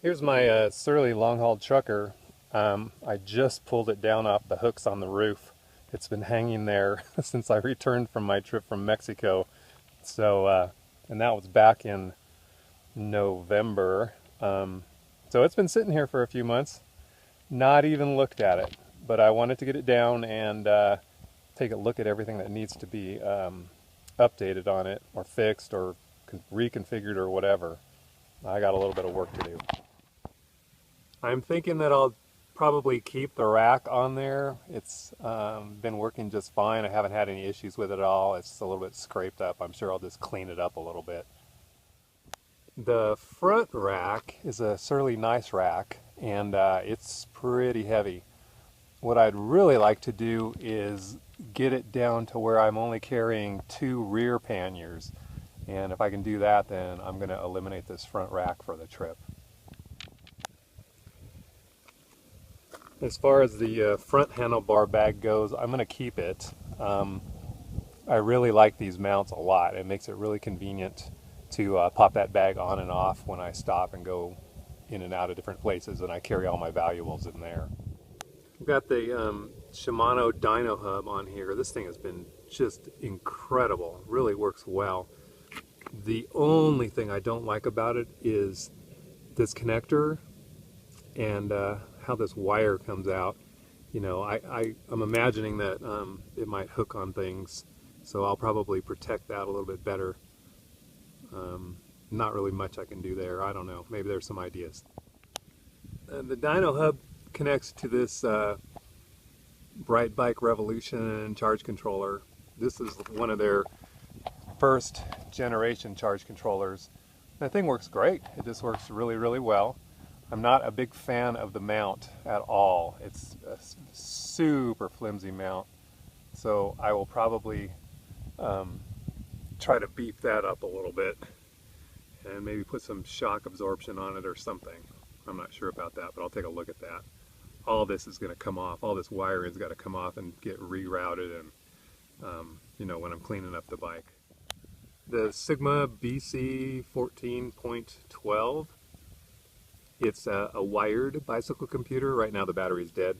Here's my surly long-haul trucker. I just pulled it down off the hooks on the roof. It's been hanging there since I returned from my trip from Mexico. And that was back in November. So it's been sitting here for a few months, not even looked at it. But I wanted to get it down and take a look at everything that needs to be updated on it, or fixed, or reconfigured, or whatever. I got a little bit of work to do. I'm thinking that I'll probably keep the rack on there. It's been working just fine. I haven't had any issues with it at all. It's a little bit scraped up. I'm sure I'll just clean it up a little bit. The front rack is a surly nice rack, and it's pretty heavy. What I'd really like to do is get it down to where I'm only carrying 2 rear panniers. And if I can do that, then I'm going to eliminate this front rack for the trip. As far as the front handlebar bag goes, I'm going to keep it. I really like these mounts a lot. It makes it really convenient to pop that bag on and off when I stop and go in and out of different places, and I carry all my valuables in there. I've got the Shimano Dino Hub on here. This thing has been just incredible. Really works well. The only thing I don't like about it is this connector and how this wire comes out. You know, I'm imagining that it might hook on things, so I'll probably protect that a little bit better. Not really much I can do there. I don't know. Maybe there's some ideas. The Dino Hub connects to this Bright Bike Revolution charge controller. This is one of their first generation charge controllers. That thing works great. It just works really, really well. I'm not a big fan of the mount at all. It's a super flimsy mount, so I will probably try to beef that up a little bit and maybe put some shock absorption on it or something. I'm not sure about that, but I'll take a look at that. All this is going to come off. All this wiring's got to come off and get rerouted, and you know, when I'm cleaning up the bike. The Sigma BC 14.12. It's a wired bicycle computer. Right now the battery's dead.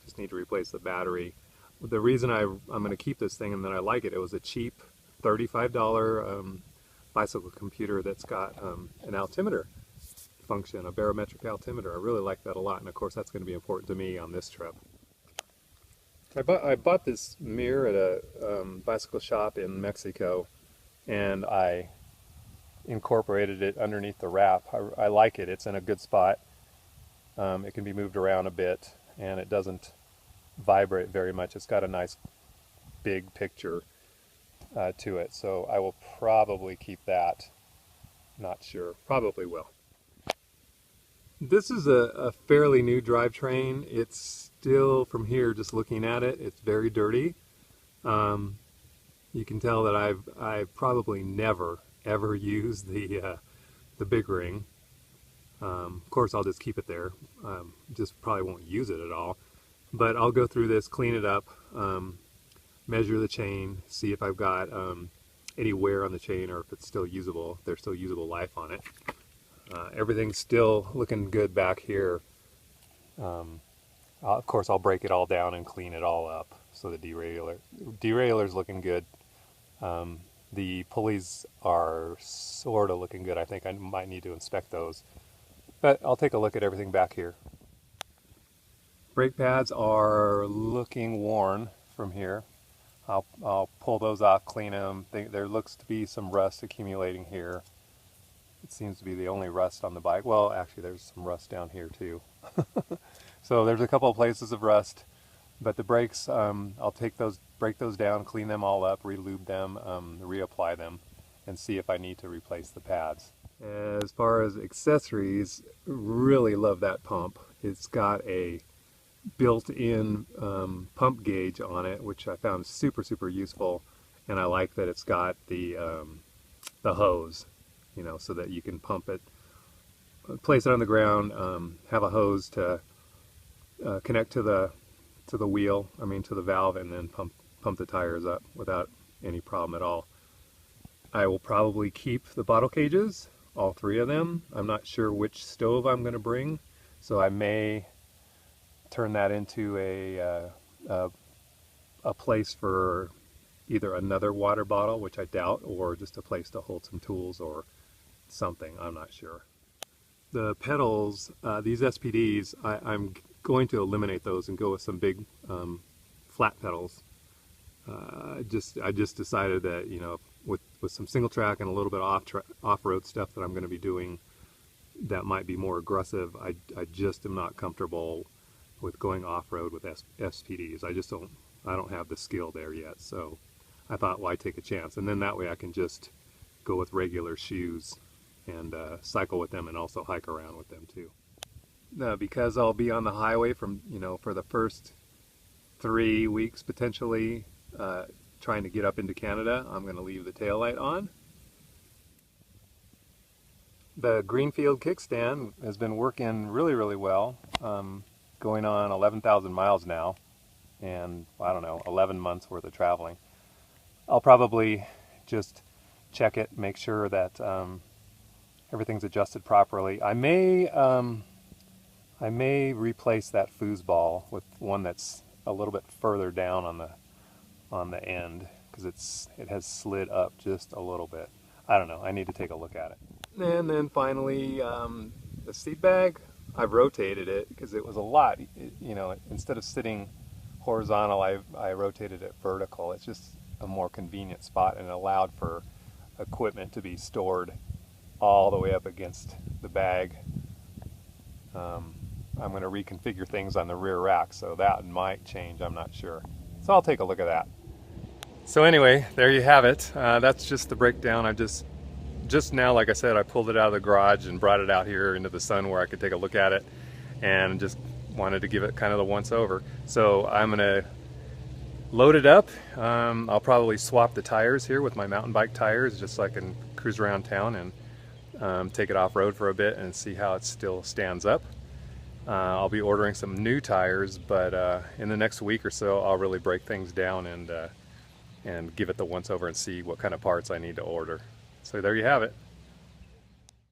Just need to replace the battery. The reason I'm going to keep this thing and that I like it, it was a cheap $35 bicycle computer that's got an altimeter function, a barometric altimeter. I really like that a lot, and of course that's going to be important to me on this trip. I bought this mirror at a bicycle shop in Mexico, and I incorporated it underneath the wrap. I like it. It's in a good spot. It can be moved around a bit, and it doesn't vibrate very much. It's got a nice big picture to it, so I will probably keep that. Not sure. Probably will. This is a fairly new drivetrain. It's still, from here, just looking at it, it's very dirty. You can tell that I've probably never ever use the big ring. Of course, I'll just keep it there. Just probably won't use it at all. But I'll go through this, clean it up, measure the chain, see if I've got any wear on the chain or if it's still usable, if there's still usable life on it. Everything's still looking good back here. Of course, I'll break it all down and clean it all up. So the derailleur's looking good. The pulleys are sort of looking good. I think I might need to inspect those. But I'll take a look at everything back here. Brake pads are looking worn from here. I'll pull those off, clean them. There looks to be some rust accumulating here. It seems to be the only rust on the bike. Well, actually there's some rust down here too. So there's a couple of places of rust. But the brakes, I'll break those down, clean them all up, re-lube them, reapply them, and see if I need to replace the pads. As far as accessories, really love that pump. It's got a built-in pump gauge on it, which I found super, super useful, and I like that it's got the hose, you know, so that you can pump it, place it on the ground, have a hose to connect to the wheel, to the valve, and then pump the tires up without any problem at all. I will probably keep the bottle cages all three of them. I'm not sure which stove I'm going to bring, so I may turn that into a place for either another water bottle, which I doubt, or just a place to hold some tools or something. I'm not sure. The pedals, these SPDs, I'm going to eliminate those and go with some big flat pedals. I just decided that, you know, with some single track and a little bit of off-road stuff that I'm going to be doing that might be more aggressive, I just am not comfortable with going off-road with SPDs. I don't have the skill there yet, so I thought, why take a chance? And then that way I can just go with regular shoes and cycle with them and also hike around with them too. Because I'll be on the highway from, you know, for the first 3 weeks potentially, trying to get up into Canada, I'm going to leave the taillight on. The Greenfield kickstand has been working really, really well. Going on 11,000 miles now, and I don't know, 11 months worth of traveling. I'll probably just check it, make sure that everything's adjusted properly. I may replace that foosball with one that's a little bit further down on the end, because it has slid up just a little bit. I don't know, I need to take a look at it. And then finally, the seat bag, I've rotated it because it was a lot. You know, instead of sitting horizontal, I rotated it vertical. It's just a more convenient spot, and it allowed for equipment to be stored all the way up against the bag. I'm going to reconfigure things on the rear rack, so that might change, I'm not sure. So I'll take a look at that. So anyway, there you have it. That's just the breakdown. I just now, like I said, I pulled it out of the garage and brought it out here into the sun where I could take a look at it, and just wanted to give it kind of the once over. So I'm gonna load it up. I'll probably swap the tires here with my mountain bike tires just so I can cruise around town and take it off-road for a bit and see how it still stands up. I'll be ordering some new tires, but in the next week or so I'll really break things down and give it the once over and see what kind of parts I need to order. So there you have it.